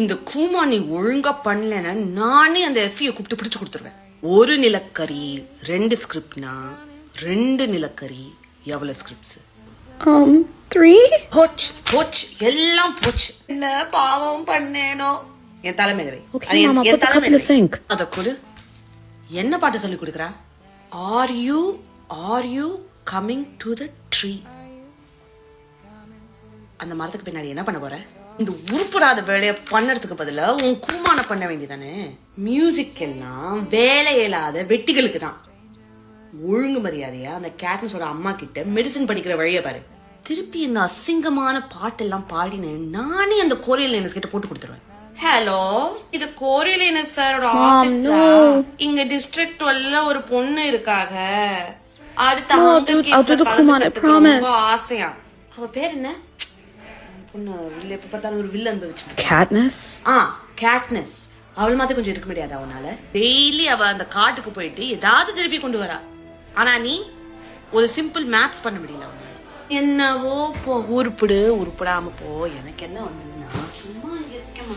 இந்த கூமா நீ ஒழுங்கா பண்ணலன்னா நானே அந்த எஃப்இயை கூப்பிட்டு பிடிச்சு கொடுத்துருவேன். ஒரு நிலக்கரி 2 ஸ்கிரிப்ட்னா 2 நிலக்கரி எவ்வளவு ஸ்கிரிப்ட்ஸ்? 3. போச்சு எல்லாம் போச்சு. என்ன பாவம் பண்ணேனோ. என் தலைமையில Okay, Mama, put the cup in the sink. அத கொடு. என்ன பாட்டு சொல்லி கொடுக்குறா? Are you coming to the tree? அந்த மரத்துக்கு பின்னாடி என்ன பண்ண போற? இந்த உருப்படாத வேலையை பண்ணறதுக்கு பதிலா உன் கூமான பண்ண வேண்டியதானே. மியூசிக் எல்லாம் வேலை இல்லாத வெட்டிகளுக்கு தான். ஒழுங்கு மரியாதையா அந்த கேட்னஸோட அம்மா கிட்ட மெடிசன் படிக்கிற வழியை பாரு. திருப்பி இந்த அசிங்கமான பாட்டெல்லாம் பாடினேன் நானே அந்த கோரியலைனஸ் கிட்ட போட்டு கொடுத்துருவேன். ஹலோ, இது கோரியலைனஸ் சாரோட ஆபீஸா? இங்க டிஸ்ட்ரிக்ட் 12ல ஒரு பொண்ணு இருக்காக. அடுத்த ஆசையா. அவ பேர் என்ன? பொண்ணு எப்ப பார்த்தாலும் ஒரு வில்ல அனுபவிச்சு. கேட்னஸ். அவள் மாதிரி கொஞ்சம் இருக்க முடியாது அவனால. டெய்லி அவ அந்த காட்டுக்கு போயிட்டு ஏதாவது திருப்பி கொண்டு வரா. ஆனா நீ ஒரு சிம்பிள் மேத்ஸ் பண்ண முடியல அவனால. என்னவோ போ, உருப்படாம போ. எனக்கு என்ன வந்ததுன்னா சும்மா இங்க இருக்கேன்.